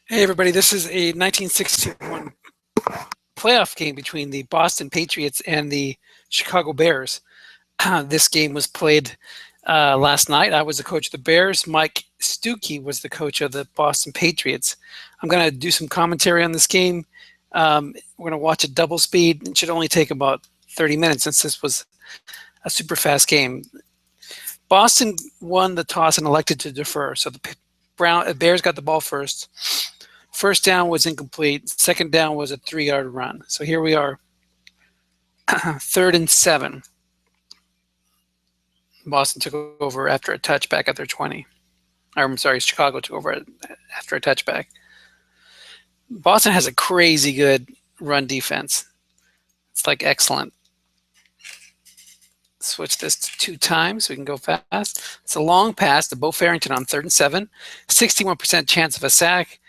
Hey everybody, this is a 1961 playoff game between the Boston Patriots and the Chicago Bears. This game was played last night. I was the coach of the Bears. Mike Stuckey was the coach of the Boston Patriots. I'm going to do some commentary on this game. We're going to watch it double speed. It should only take about 30 minutes since this was a super fast game. Boston won the toss and elected to defer, so the Bears got the ball first. First down was incomplete. Second down was a 3-yard run. So here we are, 3rd and 7. Boston took over after a touchback at their 20. I'm sorry, Chicago took over after a touchback. Boston has a crazy good run defense. It's like excellent. Switch this to 2 times so we can go fast. It's a long pass to Bo Farrington on 3rd and 7. 61% chance of a sack.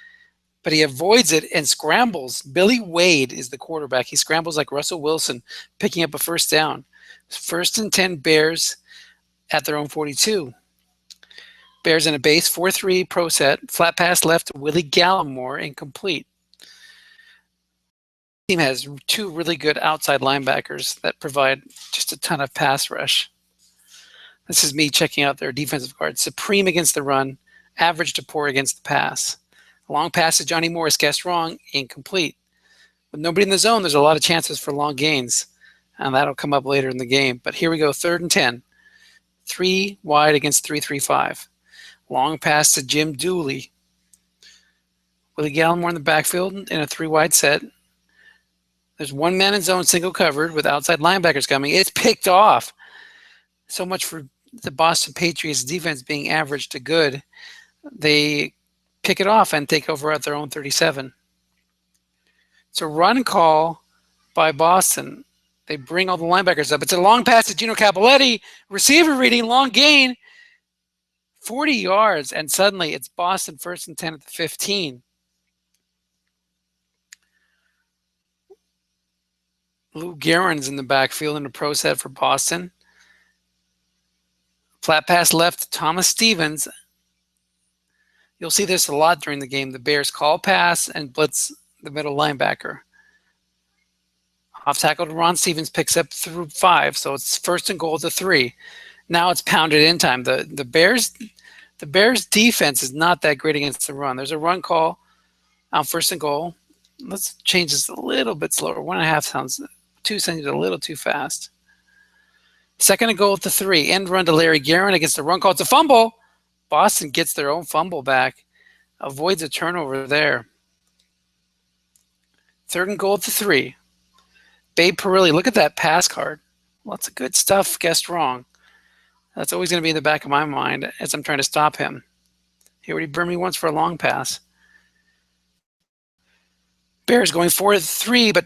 But he avoids it and scrambles. Billy Wade is the quarterback. He scrambles like Russell Wilson, picking up a first down. 1st and 10 Bears at their own 42. Bears in a base, 4-3 pro set. Flat pass left to Willie Gallimore, incomplete. The team has 2 really good outside linebackers that provide just a ton of pass rush. This is me checking out their defensive guard. Supreme against the run, average to poor against the pass. Long pass to Johnny Morris, guessed wrong, incomplete. With nobody in the zone, there's a lot of chances for long gains, and that'll come up later in the game. But here we go, 3rd and 10. 3 wide against 3-3-5. Long pass to Jim Dooley. Willie Gallimore in the backfield in a 3-wide set. There's 1 man in zone, single covered, with outside linebackers coming. It's picked off. So much for the Boston Patriots defense being average to good. They pick it off and take over at their own 37. It's a run call by Boston. They bring all the linebackers up. It's a long pass to Gino Cappelletti. Receiver reading, long gain, 40 yards, and suddenly it's Boston 1st and 10 at the 15. Lou Gehrig's in the backfield in a pro set for Boston. Flat pass left to Thomas Stevens. You'll see this a lot during the game. The Bears call pass and blitz the middle linebacker. Off tackle to Ron Stevens, picks up through 5, so it's 1st and goal to 3. Now it's pounded in time. The Bears defense is not that great against the run. There's a run call on 1st and goal. Let's change this a little bit slower. 1.5 sounds, 2 sounds a little too fast. 2nd and goal to 3. End run to Larry Guerin against the run call. It's a fumble. Boston gets their own fumble back, avoids a turnover there. 3rd and goal to 3. Babe Parilli, look at that pass card. Lots of good stuff, guessed wrong. That's always going to be in the back of my mind as I'm trying to stop him. He already burned me once for a long pass. Bears going 4-3, but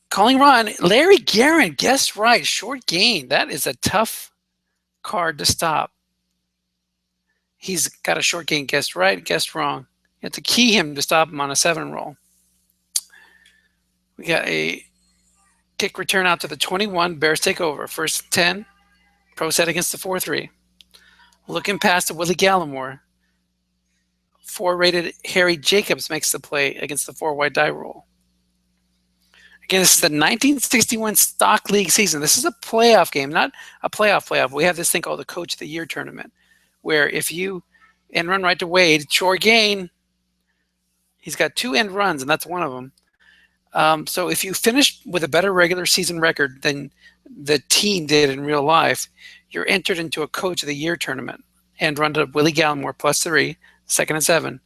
calling run. Larry Guerin, guessed right, short gain. That is a tough card to stop. He's got a short gain, guessed right, guessed wrong. You have to key him to stop him on a 7 roll. We got a kick return out to the 21. Bears take over. 1st and 10. Pro set against the 4-3. Looking past to Willie Gallimore. 4-rated Harry Jacobs makes the play against the 4-wide die roll. Again, this is the 1961 Stock League season. This is a playoff game, not a playoff. We have this thing called the Coach of the Year tournament, where if you end run right to Wade, short gain, he's got 2 end runs, and that's one of them. So if you finish with a better regular season record than the team did in real life, you're entered into a Coach of the Year tournament. End run to Willie Gallimore, +3, 2nd and 7.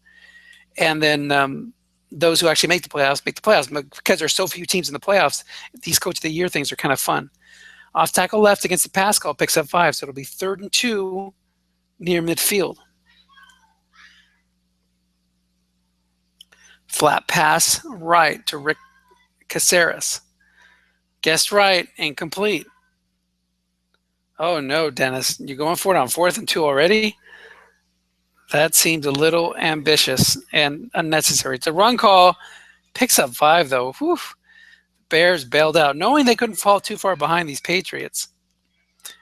And then those who actually make the playoffs. But because there's so few teams in the playoffs, these Coach of the Year things are kind of fun. Off tackle left against the pass call, picks up 5, so it'll be 3rd and 2 near midfield. Flat pass right to Rick Caceres. Guessed right, incomplete. Oh no, Dennis, you're going for it on 4th and 2 already? That seems a little ambitious and unnecessary. It's a run call, picks up 5 though. Whew. Bears bailed out, knowing they couldn't fall too far behind these Patriots.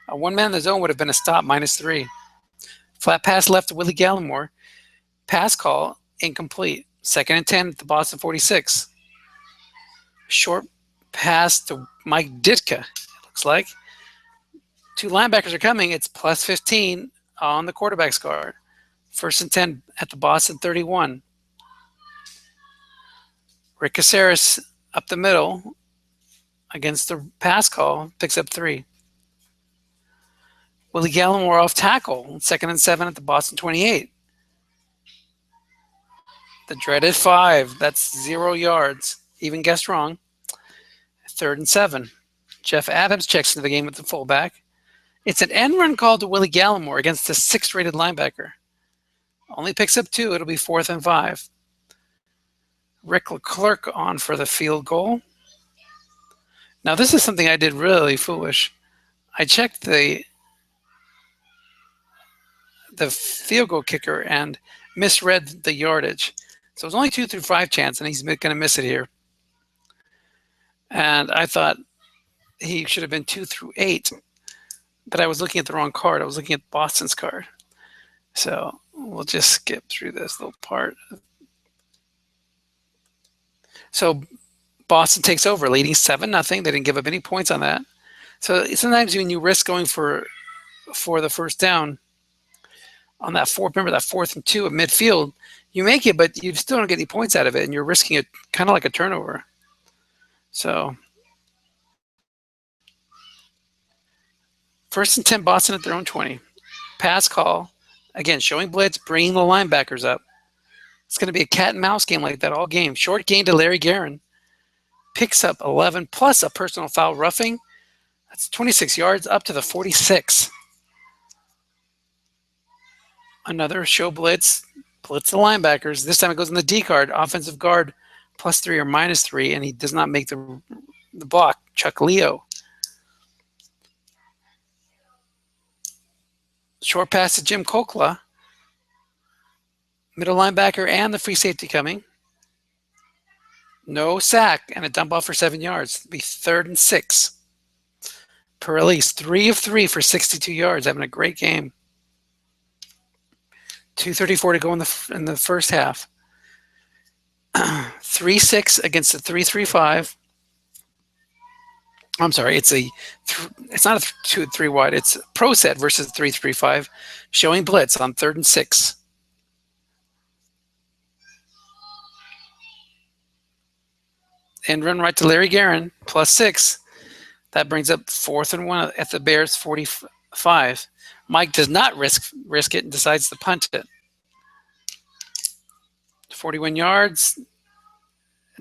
A 1 man in the zone would have been a stop, -3. Flat pass left to Willie Gallimore. Pass call, incomplete. 2nd and 10 at the Boston 46. Short pass to Mike Ditka, it looks like. 2 linebackers are coming. It's plus 15 on the quarterback's guard. 1st and 10 at the Boston 31. Rick Caceres up the middle against the pass call, picks up 3. Willie Gallimore off tackle, 2nd and 7 at the Boston 28. The dreaded 5, that's 0 yards, even guessed wrong. 3rd and 7. Jeff Adams checks into the game with the fullback. It's an end run call to Willie Gallimore against the 6th rated linebacker. Only picks up 2, it'll be 4th and 5. Rick Leclerc on for the field goal. Now this is something I did really foolish. I checked the field goal kicker and misread the yardage. So it was only 2 through 5 chance, and he's going to miss it here. And I thought he should have been 2 through 8, but I was looking at the wrong card. I was looking at Boston's card. So we'll just skip through this little part. So Boston takes over, leading 7-0. They didn't give up any points on that. So sometimes when you risk going for the first down on that remember that 4th and 2 at midfield, you make it, but you still don't get any points out of it, and you're risking it kind of like a turnover. So 1st and 10, Boston at their own 20. Pass call, again, showing blitz, bringing the linebackers up. It's going to be a cat and mouse game like that all game. Short gain to Larry Guerin. Picks up 11 plus a personal foul roughing. That's 26 yards up to the 46. Another show blitz the linebackers. This time it goes in the D card. Offensive guard +3 or -3, and he does not make the block. Chuck Leo. Short pass to Jim Kokla. Middle linebacker and the free safety coming. No sack and a dump off for 7 yards. It'll be 3rd and 6. Pirelli's 3 of 3 for 62 yards, having a great game. 2:34 to go in the first half. 3-6 against the 3-3-5. I'm sorry, it's not a 2-3 wide. It's pro set versus 3-3-5, showing blitz on 3rd and 6. And run right to Larry Guerin, +6. That brings up 4th and 1 at the Bears 45. Mike does not risk it and decides to punt it. 41 yards,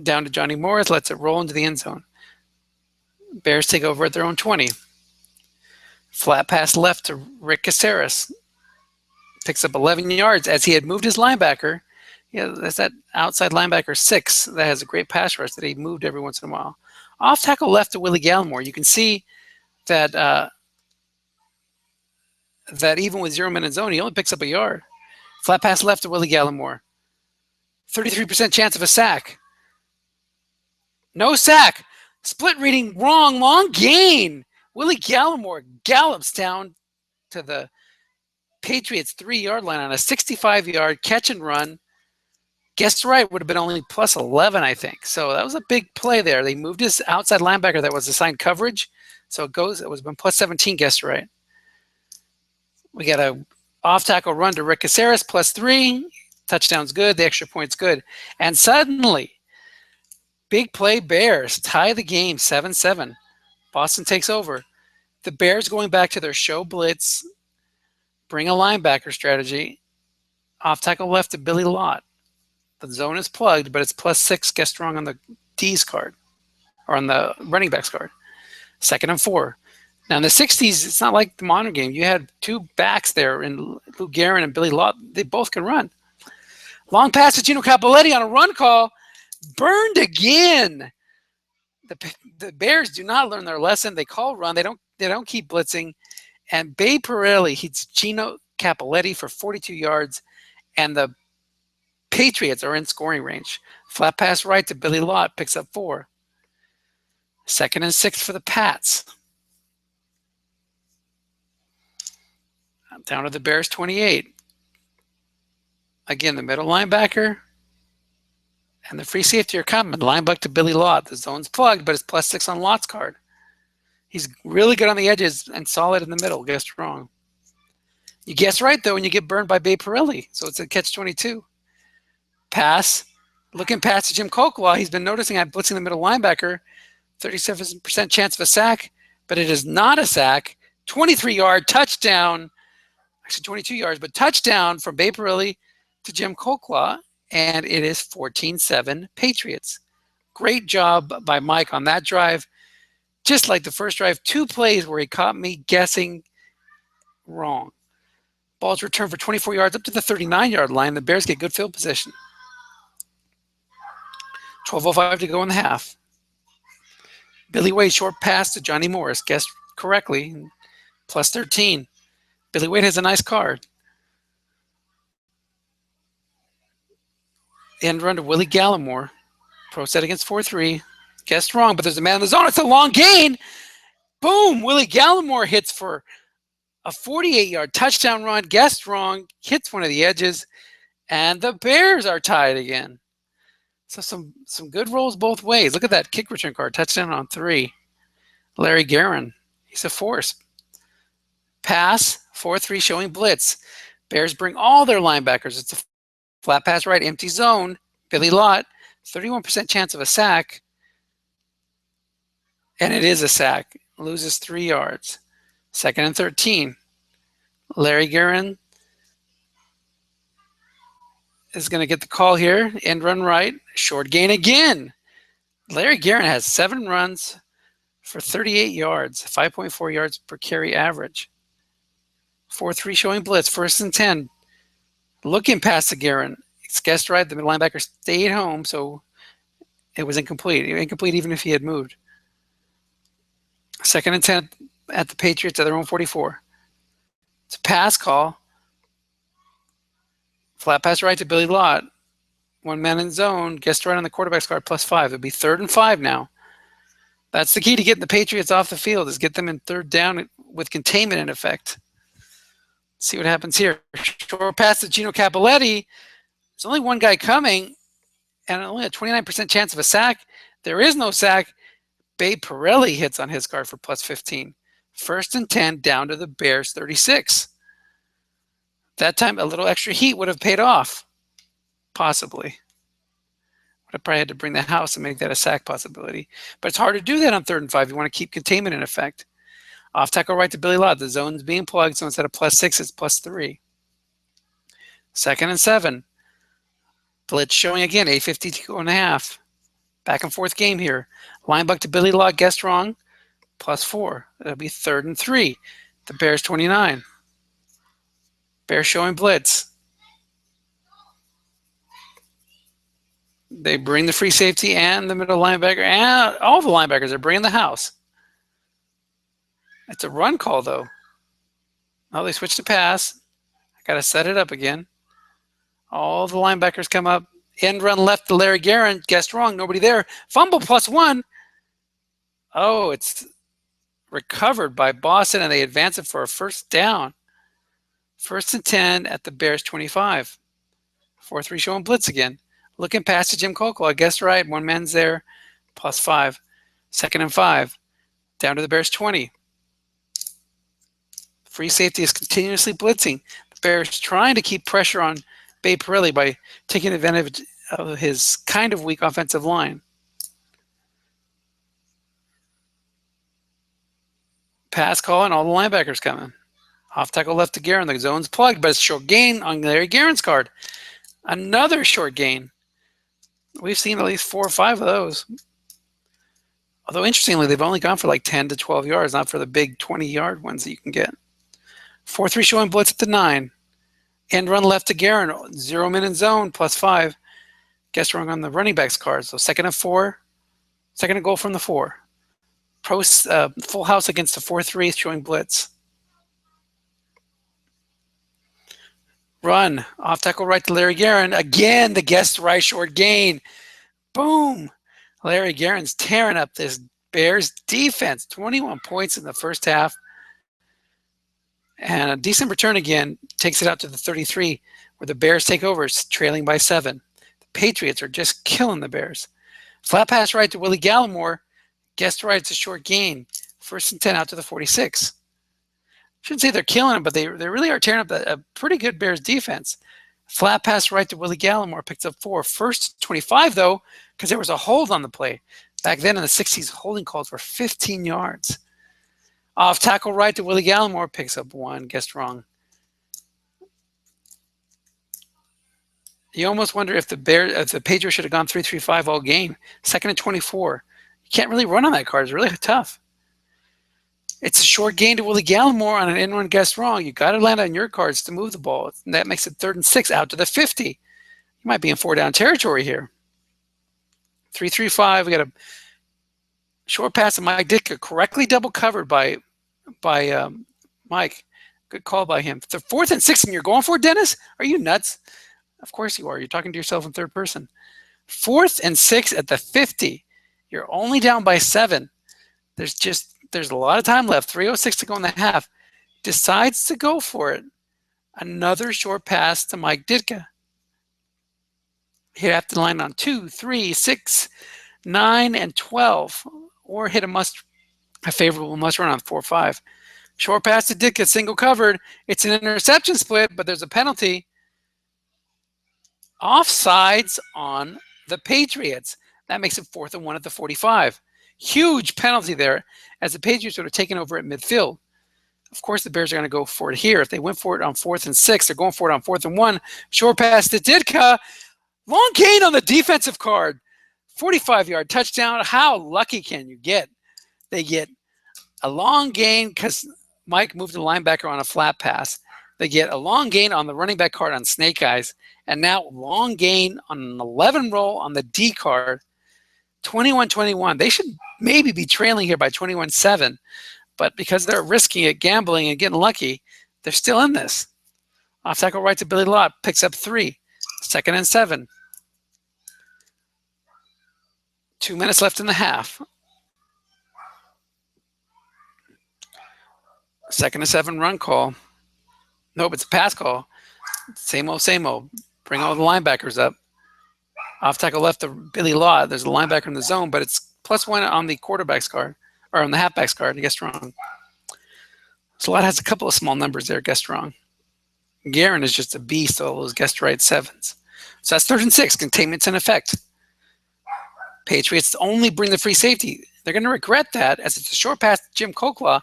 down to Johnny Morris, lets it roll into the end zone. Bears take over at their own 20. Flat pass left to Rick Caceres. Picks up 11 yards as he had moved his linebacker. Yeah, that's that outside linebacker 6 that has a great pass rush that he moved every once in a while. Off tackle left to Willie Gallimore. You can see that that even with 0 minute zone, he only picks up a yard. Flat pass left to Willie Gallimore. 33% chance of a sack. No sack. Split reading wrong. Long gain. Willie Gallimore gallops down to the Patriots 3-yard line on a 65-yard catch and run. Guessed right, would have been only +11, I think. So that was a big play there. They moved his outside linebacker that was assigned coverage. So it was been +17, guessed right. We got a off-tackle run to Rick Caceres, +3. Touchdown's good. The extra point's good. And suddenly, big play Bears tie the game 7-7. Boston takes over. The Bears going back to their show blitz, bring a linebacker strategy. Off-tackle left to Billy Lott. The zone is plugged, but it's +6, guessed wrong on the D's card, or on the running back's card. 2nd and 4. Now in the 60s, it's not like the modern game. You had 2 backs there in Lou Guerin and Billy Lott. They both can run. Long pass to Gino Capoletti on a run call. Burned again. The Bears do not learn their lesson. They call run. They don't keep blitzing. And Babe Pirelli hits Gino Capoletti for 42 yards, and the Patriots are in scoring range. Flat pass right to Billy Lott, picks up 4. 2nd and 6 for the Pats. Down to the Bears 28. Again, the middle linebacker. And the free safety are coming. Line back to Billy Lott. The zone's plugged, but it's +6 on Lott's card. He's really good on the edges and solid in the middle. Guessed wrong. You guess right, though, when you get burned by Babe Pirelli. So it's a catch-22. Pass. Looking past to Jim Colclough. He's been noticing I'm blitzing the middle linebacker. 37% chance of a sack, but it is not a sack. 23-yard touchdown. Actually, 22 yards, but touchdown from Babe Pirelli to Jim Colclough. And it is 14-7 Patriots. Great job by Mike on that drive. Just like the first drive, 2 plays where he caught me guessing wrong. Ball's returned for 24 yards up to the 39-yard line. The Bears get good field position. 12:05 to go in the half. Billy Wade, short pass to Johnny Morris. Guessed correctly. +13. Billy Wade has a nice card. End run to Willie Gallimore. Pro set against 4-3. Guessed wrong, but there's a man in the zone. It's a long gain. Boom! Willie Gallimore hits for a 48-yard touchdown run. Guessed wrong. Hits one of the edges. And the Bears are tied again. So some good rolls both ways. Look at that kick return card. Touchdown on 3. Larry Guerin. He's a force. Pass. 4-3 showing blitz. Bears bring all their linebackers. It's a flat pass right. Empty zone. Billy Lott. 31% chance of a sack. And it is a sack. Loses 3 yards. 2nd and 13. Larry Guerin is going to get the call here. End run right. Short gain again. Larry Guerin has 7 runs for 38 yards. 5.4 yards per carry average. 4-3 showing blitz. 1st and 10. Looking past the Guerin. It's guessed right. The middle linebacker stayed home, so it was incomplete. Incomplete even if he had moved. 2nd and 10 at the Patriots at their own 44. It's a pass call. Flat pass right to Billy Lott. 1 man in zone. Guessed right on the quarterback's card +5. It'll be 3rd and 5 now. That's the key to getting the Patriots off the field, is get them in 3rd down with containment in effect. See what happens here. Short pass to Gino Cappelletti. There's only one guy coming, and only a 29% chance of a sack. There is no sack. Babe Pirelli hits on his card for +15. 1st and 10 down to the Bears 36. That time, a little extra heat would have paid off. Possibly. Would have probably had to bring the house and make that a sack possibility. But it's hard to do that on 3rd and 5. You want to keep containment in effect. Off tackle right to Billy Lott. The zone's being plugged, so instead of +6, it's +3. 2nd and 7. Blitz showing again, 8:50 to go in the half. Back and forth game here. Line buck to Billy Lott, guessed wrong. +4. That'll be 3rd and 3. The Bears 29. Bears showing blitz. They bring the free safety and the middle linebacker, and all the linebackers are bringing the house. It's a run call, though. Oh, they switched to pass. I got to set it up again. All the linebackers come up. End run left to Larry Guerin. Guessed wrong. Nobody there. Fumble +1. Oh, it's recovered by Boston, and they advance it for a 1st down. 1st and 10 at the Bears 25. 4-3 showing blitz again. Looking past to Jim Colclough. Guessed right. 1 man's there. +5. 2nd and 5. Down to the Bears 20. Free safety is continuously blitzing. The Bears trying to keep pressure on Babe Pirelli by taking advantage of his kind of weak offensive line. Pass call and all the linebackers coming. Off tackle left to Guerin. The zone's plugged, but it's short gain on Larry Guerin's card. Another short gain. We've seen at least 4 or 5 of those. Although, interestingly, they've only gone for like 10 to 12 yards, not for the big 20-yard ones that you can get. 4-3 showing blitz at the 9. End run left to Guerin. 0 man in zone, +5. Guessed wrong on the running back's card. So 2nd and 4. 2nd and goal from the 4. Full house against the 4-3 showing blitz. Run. Off tackle right to Larry Guerin. Again, the guessed right short gain. Boom. Larry Guerin's tearing up this Bears defense. 21 points in the first half. And a decent return again. Takes it out to the 33, where the Bears take over, trailing by 7. The Patriots are just killing the Bears. Flat pass right to Willie Gallimore. Guessed right, it's a short gain. 1st and 10 out to the 46. Shouldn't say they're killing him, but they really are tearing up a pretty good Bears defense. Flat pass right to Willie Gallimore, picks up 4. 1st and 25, though, because there was a hold on the play. Back then in the 60s, holding calls were 15 yards. Off tackle right to Willie Gallimore, picks up 1. Guessed wrong. You almost wonder if the Patriots should have gone 3-3-5 all game. 2nd and 24. You can't really run on that card. It's really tough. It's a short gain to Willie Gallimore on an in-run guessed wrong. You got to land on your cards to move the ball. And that makes it 3rd and 6 out to the 50. You might be in 4-down territory here. 3-3-5. We got a short pass to Mike Ditka, correctly double covered by Mike. Good call by him. The 4th and 6, and you're going for it, Dennis? Are you nuts? Of course you are. You're talking to yourself in 3rd person. 4th and 6 at the 50. You're only down by 7. There's a lot of time left. 3:06 to go in the half. Decides to go for it. Another short pass to Mike Ditka. He'd have to line on 2, 3, 6, 9, and 12, or hit a favorable must run on 4, 5. Short pass to Ditka, single covered. It's an interception split, but there's a penalty. Offsides on the Patriots. That makes it 4th and 1 at the 45. Huge penalty there as the Patriots would have taken over at midfield. Of course, the Bears are going to go for it here. If they went for it on 4th and 6, they're going for it on 4th and 1. Short pass to Ditka. Long gain on the defensive card. 45-yard touchdown. How lucky can you get? They get a long gain because Mike moved the linebacker on a flat pass. They get a long gain on the running back card on Snake Eyes. And now long gain on an 11 roll on the D card. 21-21. They should maybe be trailing here by 21-7. But because they're risking it, gambling, and getting lucky, they're still in this. Off tackle right to Billy Lott. Picks up 3. 2nd and 7. 2 minutes left in the half. 2nd and 7 run call. Nope, it's a pass call. Same old, same old. Bring all the linebackers up. Off tackle left to Billy Lott. There's a linebacker in the zone, but it's +1 on the quarterback's card, or on the halfback's card. I guessed wrong. So Lott has a couple of small numbers there, guessed wrong. Guerin is just a beast, all those guessed right 7s. So that's 3rd and 6. Containment's in effect. Patriots only bring the free safety. They're going to regret that as it's a short pass to Jim Colclaw.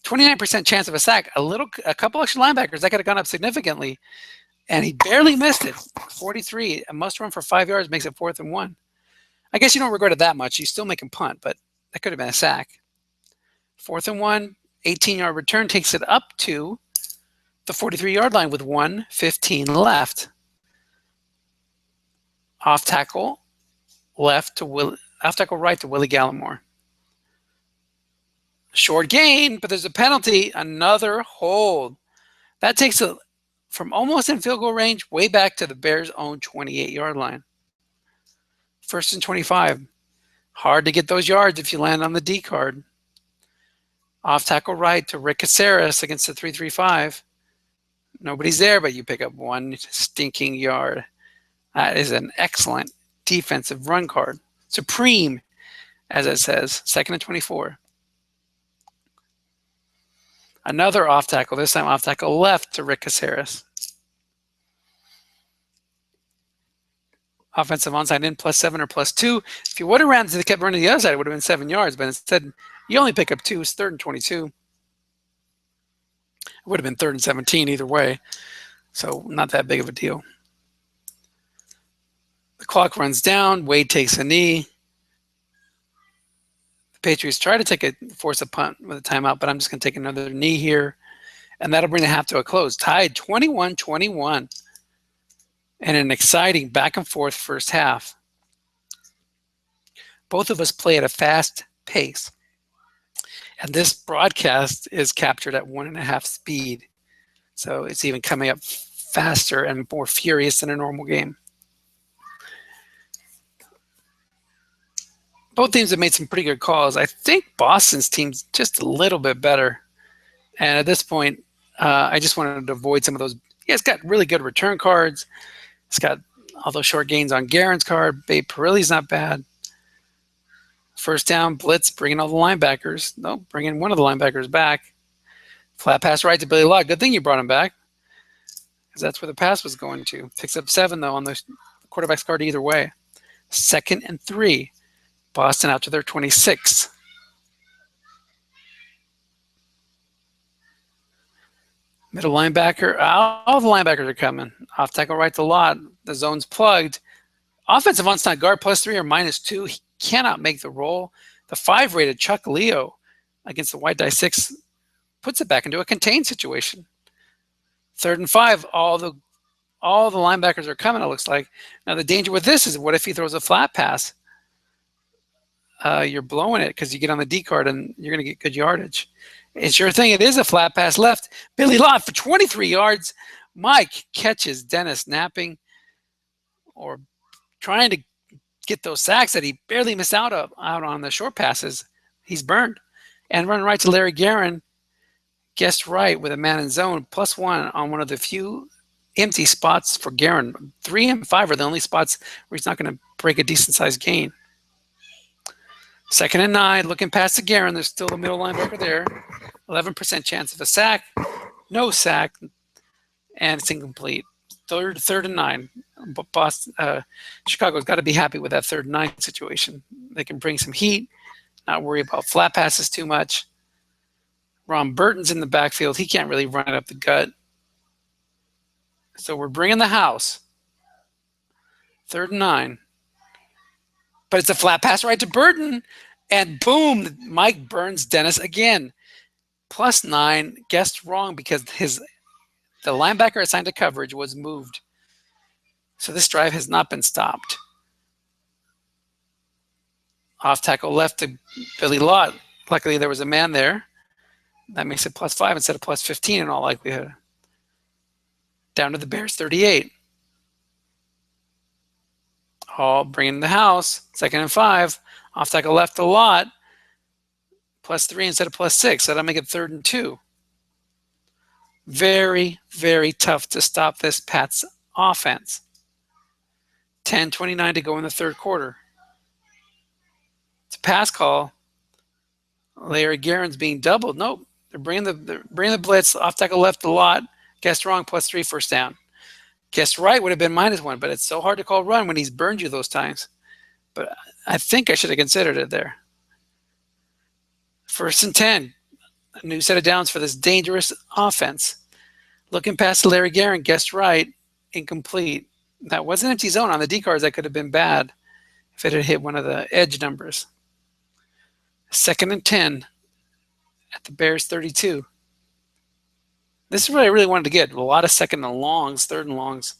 29% chance of a sack. A couple extra linebackers, that could have gone up significantly. And he barely missed it. 43. A must run for 5 yards makes it 4th and 1. I guess you don't regret it that much. You still make him punt, but that could have been a sack. 4th and 1. 18-yard return takes it up to the 43-yard line with 1:15 left. Off tackle right to Willie Gallimore. Short gain, but there's a penalty. Another hold. That takes it from almost in field goal range way back to the Bears' own 28-yard line. 1st and 25. Hard to get those yards if you land on the D card. Off tackle right to Rick Caceres against the 3-3-5. Nobody's there, but you pick up 1 stinking yard. That is an excellent defensive run card. Supreme, as it says. 2nd and 24. Another off tackle, this time off tackle left to Rick Caceres. Offensive onside in +7 or +2. If you would have kept running the other side, it would have been 7 yards, but instead you only pick up 2. It's 3rd and 22. It would have been 3rd and 17 either way, so not that big of a deal. The clock runs down. Wade takes a knee. The Patriots try to force a punt with a timeout, but I'm just going to take another knee here, and that'll bring the half to a close. Tied 21-21, and an exciting back-and-forth first half. Both of us play at a fast pace, and this broadcast is captured at 1.5 speed, so it's even coming up faster and more furious than a normal game. Both teams have made some pretty good calls. I think Boston's team's just a little bit better. And at this point, I just wanted to avoid some of those. Yeah, it's got really good return cards. It's got Although short gains on Guerin's card. Babe Parilli's not bad. First down, blitz, bringing all the linebackers. Nope, bringing one of the linebackers back. Flat pass right to Billy Lott. Good thing you brought him back, because that's where the pass was going to. Picks up 7, though, on the quarterback's card either way. 2nd and 3. Boston out to their 26. Middle linebacker. All the linebackers are coming. Off tackle right to Lott. The zone's plugged. Offensive onside guard +3 or -2. He cannot make the roll. The 5-rated Chuck Leo against the white die 6 puts it back into a contained situation. 3rd and 5. All the linebackers are coming, it looks like. Now, the danger with this is, what if he throws a flat pass? You're blowing it, because you get on the D card and you're going to get good yardage. And sure thing, it is a flat pass left. Billy Lott for 23 yards. Mike catches Dennis napping or trying to get those sacks that he barely missed out on the short passes. He's burned. And run right to Larry Guerin. Guessed right with a man in zone, +1 on one of the few empty spots for Guerin. 3 and 5 are the only spots where he's not going to break a decent-sized gain. 2nd and 9, looking past the Guerin. There's still a middle linebacker there. 11% chance of a sack. No sack. And it's incomplete. Third and 9. Chicago's got to be happy with that 3rd and 9 situation. They can bring some heat, not worry about flat passes too much. Ron Burton's in the backfield. He can't really run it up the gut. So we're bringing the house. 3rd and 9. But it's a flat pass right to Burton. And boom, Mike burns Dennis again. +9, guessed wrong because the linebacker assigned to coverage was moved. So this drive has not been stopped. Off tackle left to Billy Lott. Luckily, there was a man there. That makes it +5 instead of +15 in all likelihood. Down to the Bears 38. Hall bringing the house. 2nd and 5. Off tackle left to Lott. +3 instead of +6. So that'll make it 3rd and 2. Very, very tough to stop this Pats offense. 10:29 to go in the 3rd quarter. It's a pass call. Larry Guerin's being doubled. Nope. They're bringing the blitz. Off tackle left to Lott. Guessed wrong. +3 first down. Guessed right would have been -1, but it's so hard to call run when he's burned you those times. But I think I should have considered it there. 1st and 10. A new set of downs for this dangerous offense. Looking past Larry Guerin, guessed right, incomplete. That was an empty zone on the D cards. That could have been bad if it had hit one of the edge numbers. 2nd and 10 at the Bears 32. This is what I really wanted to get. A lot of 2nd and longs, 3rd and longs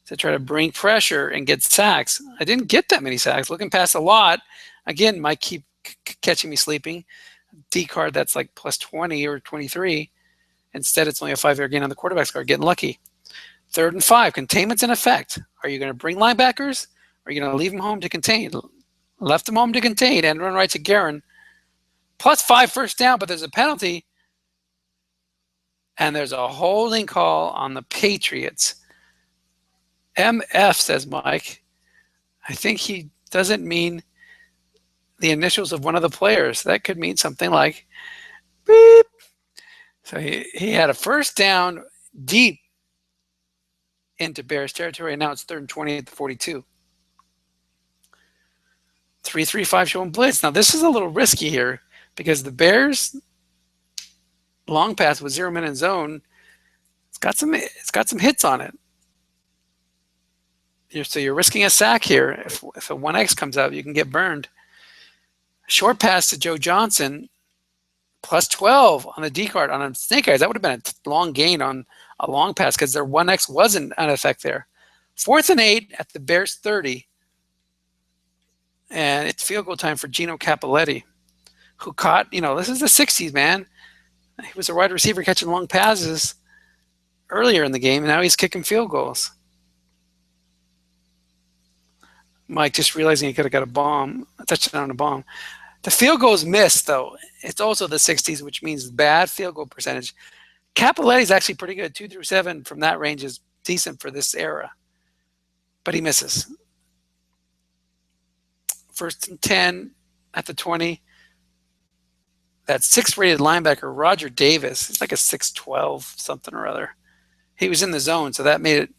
to try to bring pressure and get sacks. I didn't get that many sacks. Looking past a lot, again, might keep catching me sleeping. D card that's like +20 or 23. Instead, it's only a 5-yard gain on the quarterback's card. Getting lucky. 3rd and 5. Containment's in effect. Are you going to bring linebackers? Or are you going to leave them home to contain? Left them home to contain and run right to Guerin. +5 first down, but there's a penalty. And there's a holding call on the Patriots. MF, says Mike. I think he doesn't mean the initials of one of the players. That could mean something like beep. So he had a first down deep into Bears territory, and now it's 3rd and 20 at the 42. 3-3-5 showing blitz. Now this is a little risky here because the Bears long pass with 0 minute zone, it's got some hits on it. So you're risking a sack here. If a 1X comes out, you can get burned. Short pass to Joe Johnson, +12 on the D card on a snake eyes. That would have been a long gain on a long pass because their 1X wasn't an effect there. 4th and 8 at the Bears 30. And it's field goal time for Gino Cappelletti, who caught, this is the 60s, man. He was a wide receiver catching long passes earlier in the game, and now he's kicking field goals. Mike just realizing he could have got a touchdown on a bomb. The field goal is missed, though. It's also the 60s, which means bad field goal percentage. Cappelletti's actually pretty good. 2 through 7 from that range is decent for this era. but he misses. 1st and 10 at the 20. That 6th-rated linebacker, Roger Davis, he's like a 6'12", something or other. He was in the zone, so that made it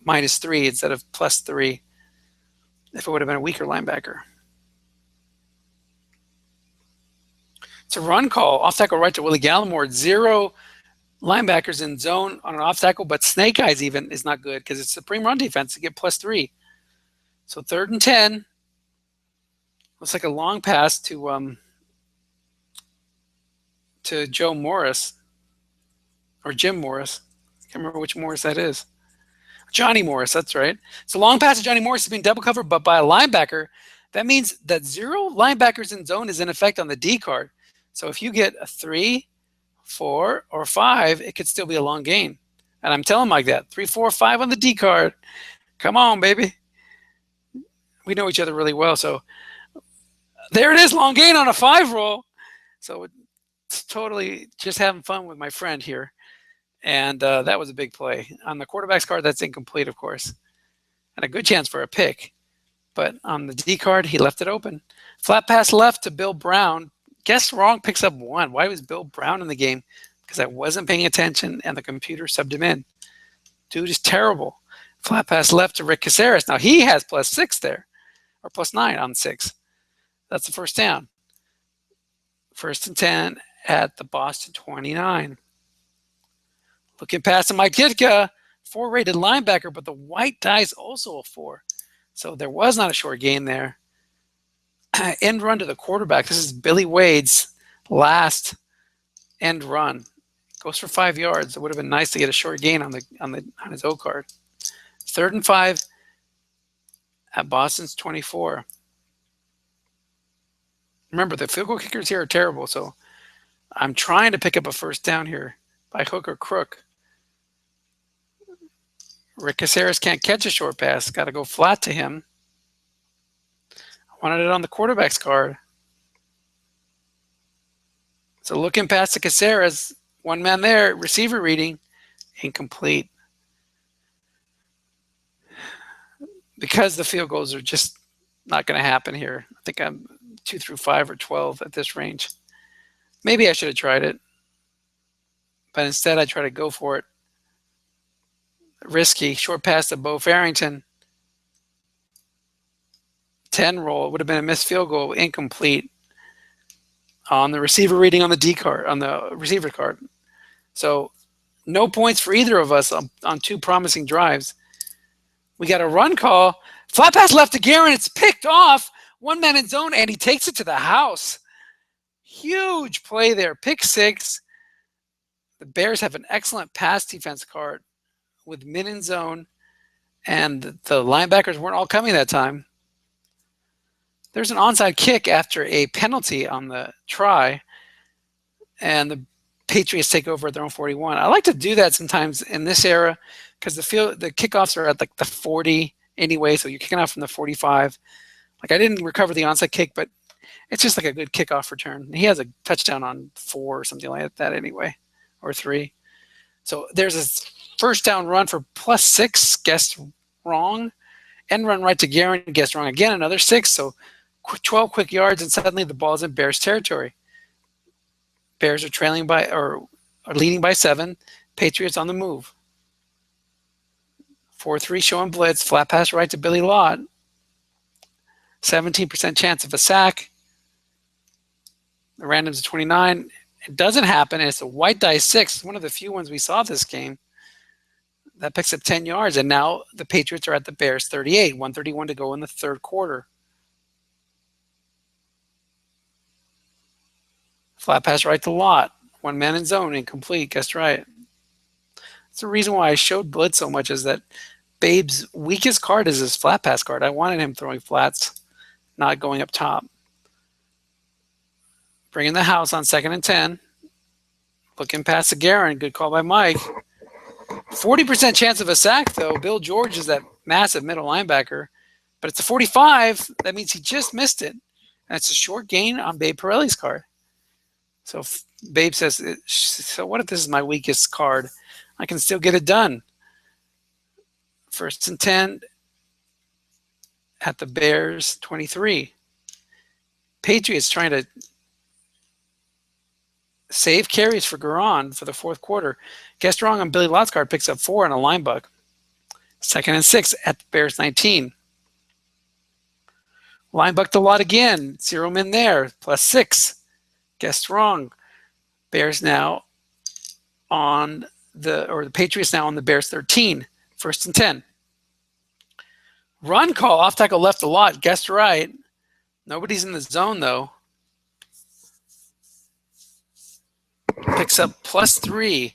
-3 instead of +3 if it would have been a weaker linebacker. It's a run call, off tackle right to Willie Gallimore. 0 linebackers in zone on an off tackle, but snake eyes even is not good because it's supreme run defense to get +3. So 3rd and 10. Looks like a long pass to Joe Morris or Jim Morris. I can't remember which Morris that is. Johnny Morris, that's right. So long pass to Johnny Morris is being double covered, but by a linebacker. That means that 0 linebackers in zone is in effect on the D card. So if you get a 3, 4, or 5, it could still be a long gain. And I'm telling like that. 3, 4, 5 on the D card. Come on, baby. We know each other really well. So there it is, long gain on a 5 roll. So it's totally just having fun with my friend here. And that was a big play. On the quarterback's card, that's incomplete, of course. And a good chance for a pick. But on the D card, he left it open. Flat pass left to Bill Brown. Guess wrong, picks up 1. Why was Bill Brown in the game? Because I wasn't paying attention and the computer subbed him in. Dude is terrible. Flat pass left to Rick Caceres. Now he has +6 there, or +9 on 6. That's the first down. 1st and 10 at the Boston 29. Looking past to Mike Ditka, 4-rated linebacker, but the white die is also a 4. So there was not a short gain there. End run to the quarterback. This is Billy Wade's last end run. Goes for 5 yards. It would have been nice to get a short gain on his O card. 3rd and 5 at Boston's 24. Remember, the field goal kickers here are terrible, so I'm trying to pick up a first down here by hook or crook. Rick Caceres can't catch a short pass. Got to go flat to him. I wanted it on the quarterback's card. So looking past to Caceres, 1 man there, receiver reading, incomplete. Because the field goals are just not going to happen here. I think I'm 2 through 5 or 12 at this range. Maybe I should have tried it. But instead I try to go for it. Risky. Short pass to Bo Farrington. 10 roll. It would have been a missed field goal. Incomplete. On the receiver reading on the D card, on the receiver card. So no points for either of us on 2 promising drives. We got a run call. Flat pass left to Guerin. It's picked off. 1 man in zone, and he takes it to the house. Huge play there. Pick 6. The Bears have an excellent pass defense card with men in zone, and the linebackers weren't all coming that time. There's an onside kick after a penalty on the try, and the Patriots take over at their own 41. I like to do that sometimes in this era because the kickoffs are at like the 40 anyway, so you're kicking off from the 45. Like I didn't recover the onside kick, but it's just like a good kickoff return. He has a touchdown on 4 or something like that anyway, or 3. So there's a first down run for +6, guessed wrong. End run right to Guerin, guessed wrong again, another 6. So 12 quick yards, and suddenly the ball's in Bears territory. Bears are trailing by, or are leading by 7. Patriots on the move. 4-3 showing blitz, flat pass right to Billy Lott. 17% chance of a sack. The random's a 29. It doesn't happen. It's a white die 6. One of the few ones we saw this game. That picks up 10 yards. And now the Patriots are at the Bears 38. 1:31 to go in the 3rd quarter. Flat pass right to Lott. 1 man in zone, incomplete. Guessed right. That's the reason why I showed blitz so much, is that Babe's weakest card is his flat pass card. I wanted him throwing flats, not going up top. Bringing the house on 2nd and 10. Looking past to Guerin. Good call by Mike. 40% chance of a sack, though. Bill George is that massive middle linebacker. But it's a 45. That means he just missed it. And it's a short gain on Babe Pirelli's card. So Babe says, so what if this is my weakest card? I can still get it done. 1st and 10 at the Bears 23. Patriots trying to save carries for Garon for the fourth quarter. Guessed wrong on Billy Lott's card, picks up 4 on a line bug. 2nd and 6 at the Bears 19. Line bucked a lot again. 0 men there, +6. Guessed wrong. Bears now on the Patriots now on the Bears 13. 1st and 10. Run call, off tackle left a lot. Guessed right. Nobody's in the zone though. Picks up +3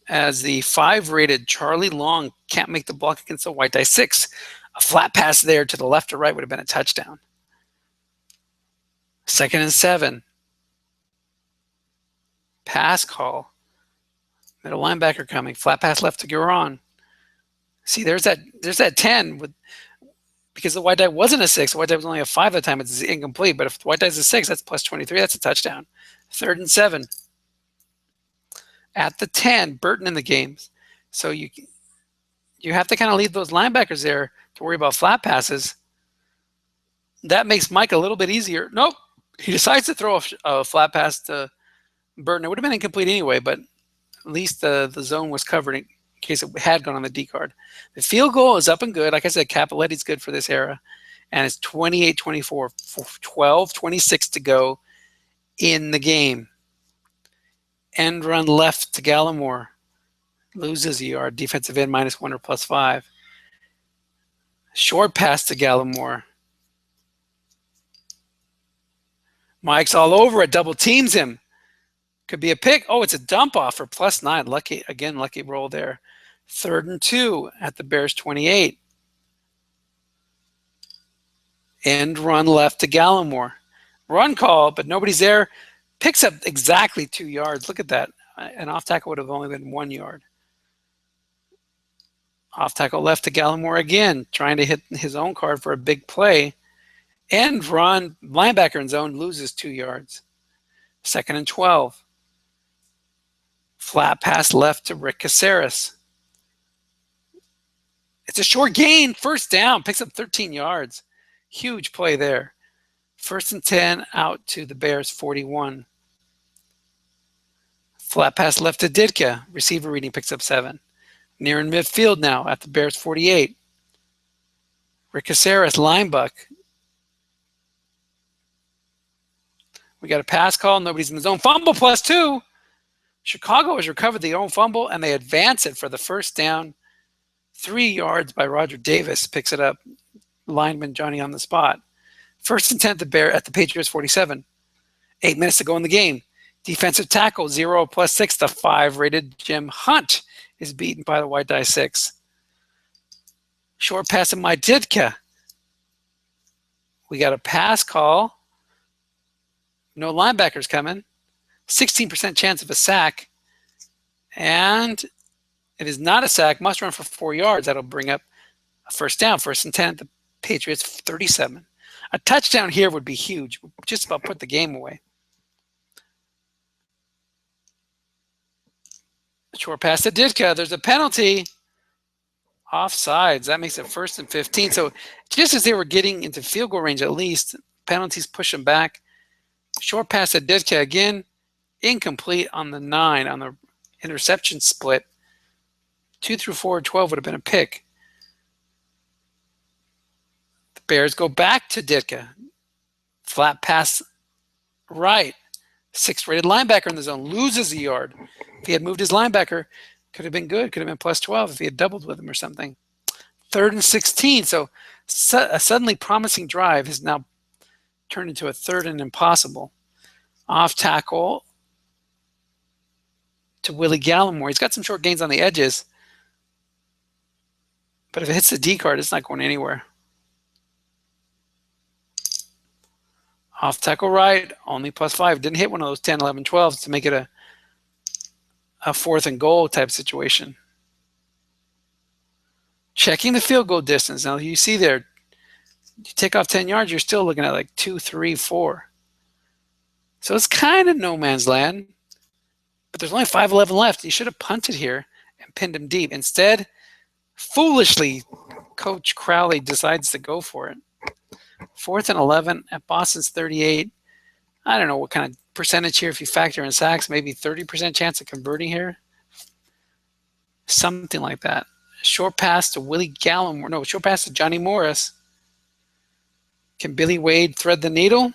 as the 5-rated Charlie Long can't make the block against the white die 6. A flat pass there to the left or right would have been a touchdown. 2nd and 7. Pass call. Middle linebacker coming. Flat pass left to Garon. See, there's that 10 with, because the white die wasn't a 6. The white die was only a 5 at the time. It's incomplete. But if the white die is a 6, that's +23. That's a touchdown. 3rd and 7. At the 10, Burton in the game. So you have to kind of leave those linebackers there to worry about flat passes. That makes Mike a little bit easier. Nope. He decides to throw a flat pass to Burton. It would have been incomplete anyway, but at least the zone was covered in case it had gone on the D card. The field goal is up and good. Like I said, Cappelletti's good for this era. And it's 28-24, 12-26 to go in the game. End run left to Gallimore. Loses a yard. Defensive end -1 or +5. Short pass to Gallimore. Mike's all over it. Double teams him. Could be a pick. Oh, it's a dump off for +9. Lucky roll there. 3rd and 2 at the Bears 28. End run left to Gallimore. Run call, but nobody's there. Picks up exactly 2 yards. Look at that. An off tackle would have only been 1 yard. Off tackle left to Gallimore again, trying to hit his own card for a big play. End run, linebacker in zone, loses 2 yards. 2nd and 12. Flat pass left to Rick Caceres. It's a short gain. 1st down, picks up 13 yards. Huge play there. 1st and 10 out to the Bears 41. Flat pass left to Ditka. Receiver reading picks up 7. Near in midfield now at the Bears 48. Rick Caceres, line buck. We got a pass call. Nobody's in the zone. Fumble +2. Chicago has recovered the own fumble, and they advance it for the 1st down. 3 yards by Roger Davis. Picks it up. Lineman Johnny on the spot. 1st and 10 at the Patriots 47. 8 minutes to go in the game. Defensive tackle 0 +6. The 5-rated Jim Hunt is beaten by the white die 6. Short pass to Mike Ditka. We got a pass call. No linebackers coming. 16% chance of a sack. And it is not a sack. Must run for 4 yards. That'll bring up a 1st down. 1st and 10 at the Patriots 37. A touchdown here would be huge. Just about put the game away. Short pass to Ditka. There's a penalty. Offsides. That makes it 1st and 15. So just as they were getting into field goal range, at least, penalties push them back. Short pass to Ditka again. Incomplete on the 9 on the interception split. 2 through 4, 12 would have been a pick. The Bears go back to Ditka. Flat pass right. 6th-rated linebacker in the zone. Loses a yard. If he had moved his linebacker, could have been good. Could have been +12 if he had doubled with him or something. 3rd and 16. So a suddenly promising drive has now turned into a 3rd and impossible. Off tackle to Willie Gallimore. He's got some short gains on the edges. But if it hits the D card, it's not going anywhere. Off tackle right, only +5. Didn't hit one of those 10, 11, 12s to make it a 4th and goal type situation. Checking the field goal distance. Now you see there, you take off 10 yards, you're still looking at like 2, 3, 4. So it's kind of no man's land. But there's only 5:11 left. You should have punted here and pinned him deep. Instead, foolishly Coach Crowley decides to go for it. 4th and 11 at Boston's 38. I don't know what kind of percentage here if you factor in sacks, maybe 30% chance of converting here. Something like that. Short pass to Willie Gallimore. No, short pass to Johnny Morris. Can Billy Wade thread the needle?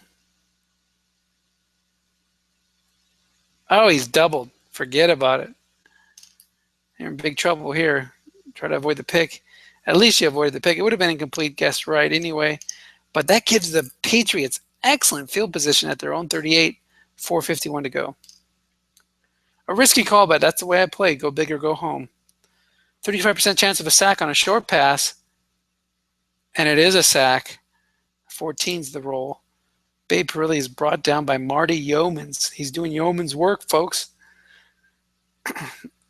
Oh, he's doubled. Forget about it. You're in big trouble here. Try to avoid the pick. At least you avoided the pick. It would have been incomplete, guessed right anyway. But that gives the Patriots excellent field position at their own 38, 4:51 to go. A risky call, but that's the way I play. Go big or go home. 35% chance of a sack on a short pass. And it is a sack. 14's the roll. Babe Parilli is brought down by Marty Yeomans. He's doing yeoman's work, folks.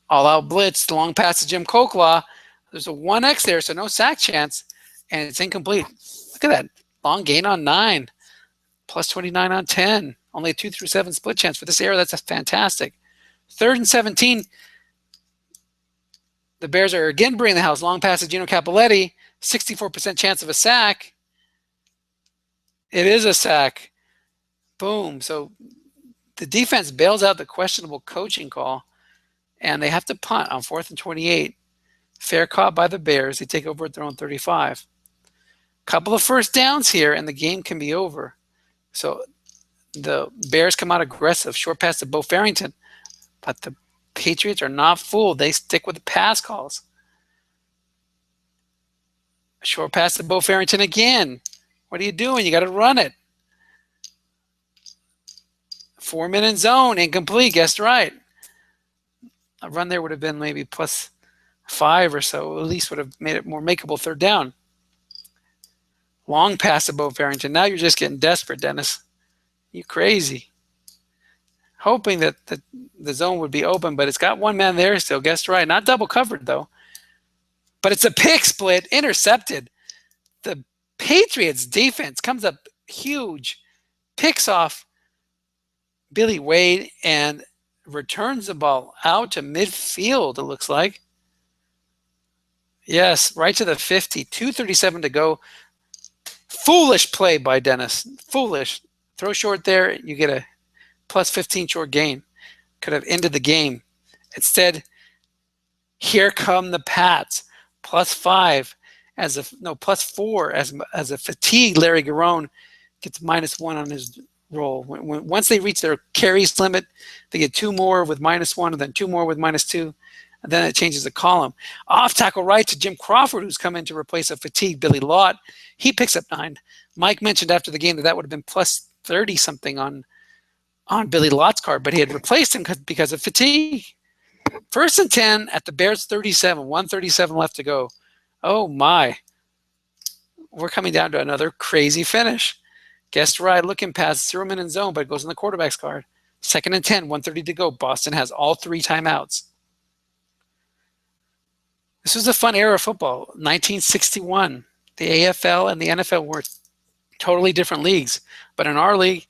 All-out blitz. The long pass to Jim Colclaw. There's a 1X there, so no sack chance. And it's incomplete. Look at that. Long gain on 9. Plus 29 on 10. Only a 2 through 7 split chance. For this era, that's fantastic. 3rd and 17. The Bears are again bringing the house. Long pass to Gino Cappelletti. 64% chance of a sack. It is a sack. Boom. So the defense bails out the questionable coaching call, and they have to punt on 4th and 28. Fair caught by the Bears. They take over at their own 35. Couple of first downs here, and the game can be over. So the Bears come out aggressive. Short pass to Bo Farrington. But the Patriots are not fooled. They stick with the pass calls. Short pass to Bo Farrington again. What are you doing? You got to run it. 4-minute zone, incomplete. Guessed right. A run there would have been maybe plus 5 or so. At least would have made it more makeable 3rd down. Long pass to Bo Farrington. Now you're just getting desperate, Dennis. You crazy. Hoping that the zone would be open, but it's got one man there still. Guessed right. Not double covered, though. But it's a pick split. Intercepted. The Patriots defense comes up huge. Picks off Billy Wade and returns the ball out to midfield, it looks like. Yes, right to the 50. 2:37 to go. Foolish play by Dennis. Foolish. Throw short there, you get a plus 15 short gain. Could have ended the game. Instead, here come the Pats. Plus 5 plus 4 as a fatigue. Larry Garone gets -1 on his roll. Once they reach their carries limit, they get 2 more with -1, and then 2 more with -2, and then it changes the column. Off tackle right to Jim Crawford, who's come in to replace a fatigued Billy Lott. He picks up 9. Mike mentioned after the game that would have been plus 30 something on Billy Lott's card, but he had replaced him because of fatigue. 1st and 10 at the Bears 37. 1:37 left to go. Oh my. We're coming down to another crazy finish. Guessed right, looking past 0-minute zone, but it goes in the quarterback's card. 2nd and 10, 1:30 to go. Boston has all 3 timeouts. This was a fun era of football. 1961. The AFL and the NFL were totally different leagues. But in our league,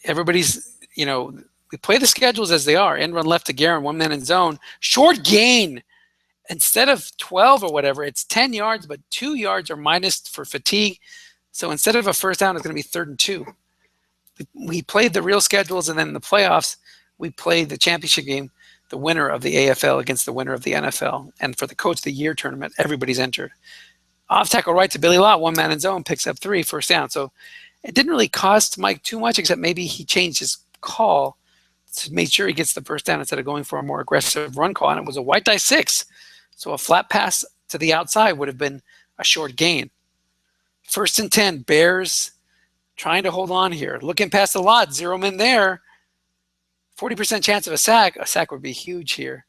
everybody's, we play the schedules as they are. End run left to Guerin, 1-minute zone. Short gain. Instead of 12 or whatever, it's 10 yards, but 2 yards are minus for fatigue. So instead of a first down, it's going to be 3rd and 2. We played the real schedules, and then in the playoffs, we played the championship game, the winner of the AFL against the winner of the NFL. And for the Coach of the Year tournament, everybody's entered. Off tackle right to Billy Lott, 1-man in zone, picks up 3, first down. So it didn't really cost Mike too much, except maybe he changed his call to make sure he gets the first down instead of going for a more aggressive run call. And it was a white die 6. So a flat pass to the outside would have been a short gain. 1st and 10, Bears trying to hold on here. Looking past the lot, 0 men there. 40% chance of a sack. A sack would be huge here.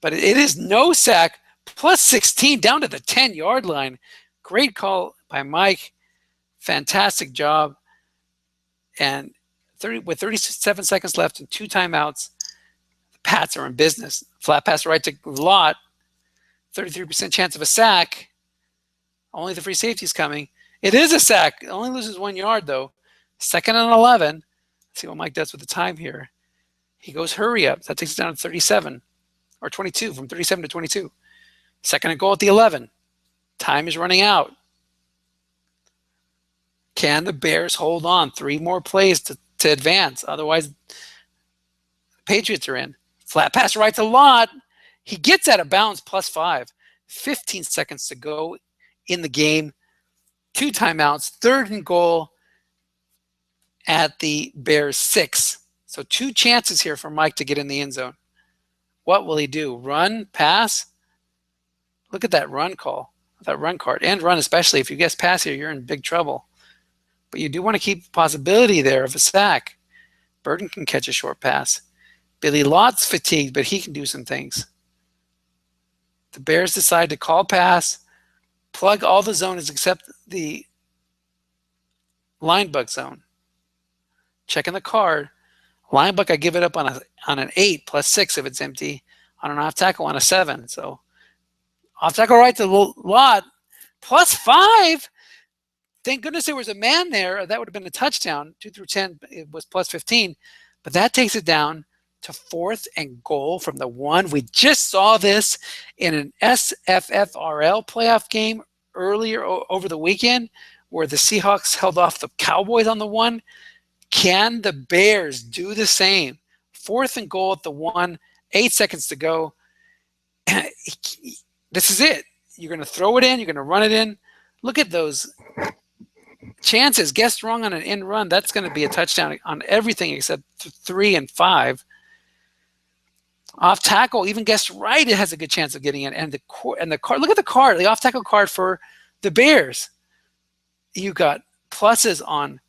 But it is no sack, plus 16 down to the 10-yard line. Great call by Mike. Fantastic job. And with 37 seconds left and 2 timeouts, the Pats are in business. Flat pass right to Lott. 33% chance of a sack. Only the free safety is coming. It is a sack. It only loses 1 yard, though. 2nd and 11. Let's see what Mike does with the time here. He goes hurry up. That takes it down to 37 or 22, from 37 to 22. 2nd and goal at the 11. Time is running out. Can the Bears hold on 3 more plays to advance? Otherwise, the Patriots are in. Flat pass right to Lott. He gets out of bounds +5. 15 seconds to go in the game. 2 timeouts. 3rd and goal at the Bears 6. So 2 chances here for Mike to get in the end zone. What will he do? Run? Pass? Look at that run call, that run card, and run especially. If you guess pass here, you're in big trouble. But you do want to keep the possibility there of a sack. Burton can catch a short pass. Billy Lott's fatigued, but he can do some things. The Bears decide to call pass, plug all the zones except the line bug zone. Checking the card. Line bug, I give it up on an 8 +6 if it's empty. On an off tackle on a 7. So off tackle right to Lott +5. Thank goodness there was a man there. That would have been a touchdown. 2 through 10, it was +15. But that takes it down to 4th and goal from the 1. We just saw this in an SSRFL playoff game earlier over the weekend where the Seahawks held off the Cowboys on the 1. Can the Bears do the same? 4th and goal at the 1, 8 seconds to go. This is it. You're going to throw it in. You're going to run it in. Look at those chances. Guessed wrong on an end run. That's going to be a touchdown on everything except 3 and 5. Off tackle, even guessed right, it has a good chance of getting in. And the card. Look at the card. The off tackle card for the Bears. You got pluses on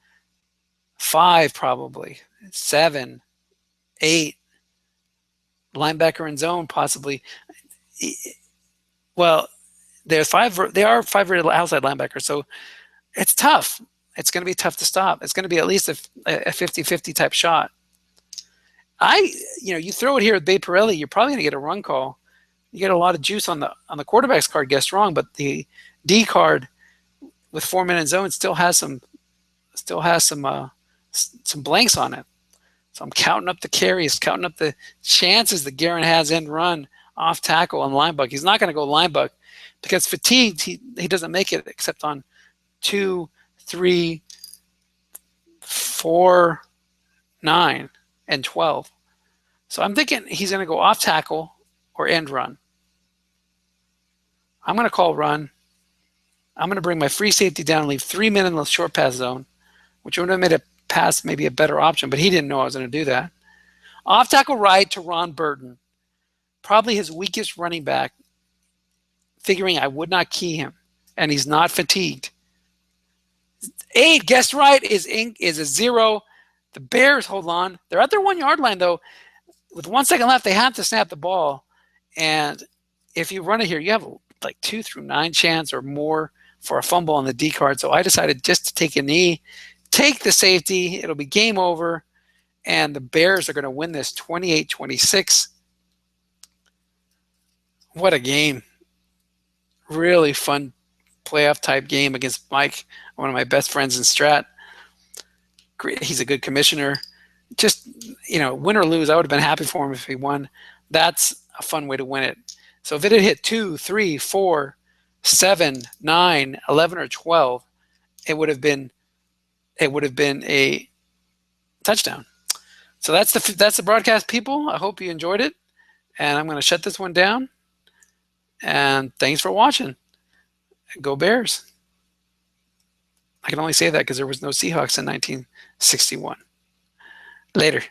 5 probably, 7, 8. Linebacker in zone possibly. Well, they are 5 rated outside linebackers, so it's tough. It's going to be tough to stop. It's going to be at least a 50-50 type shot. You throw it here with Babe Pirelli, you're probably going to get a run call. You get a lot of juice on the quarterback's card, guessed wrong, but the D card with 4-minute zone still has some blanks on it. So I'm counting up the carries, counting up the chances that Guerin has end run, off tackle, and line bug. He's not going to go line bug because fatigued, he doesn't make it except on 2, 3, 4, 9, and 12. So I'm thinking he's going to go off tackle or end run. I'm going to call run. I'm going to bring my free safety down and leave 3 men in the short pass zone, which would have made a pass maybe a better option, but he didn't know I was going to do that. Off tackle right to Ron Burton. Probably his weakest running back, figuring I would not key him, and he's not fatigued. 8, guessed right, is a 0. The Bears hold on. They're at their 1-yard line, though. With 1 second left, they have to snap the ball. And if you run it here, you have like 2 through 9 chance or more for a fumble on the D card. So I decided just to take a knee, take the safety. It'll be game over. And the Bears are going to win this 28-26. What a game. Really fun playoff type game against Mike, one of my best friends in Strat. He's a good commissioner. Just, win or lose, I would have been happy for him if he won. That's a fun way to win it. So if it had hit 2, 3, 4, 7, 9, 11, or 12, it would have been a touchdown. So that's the broadcast, people. I hope you enjoyed it. And I'm going to shut this one down. And thanks for watching. Go Bears. I can only say that because there was no Seahawks in 1961. Later.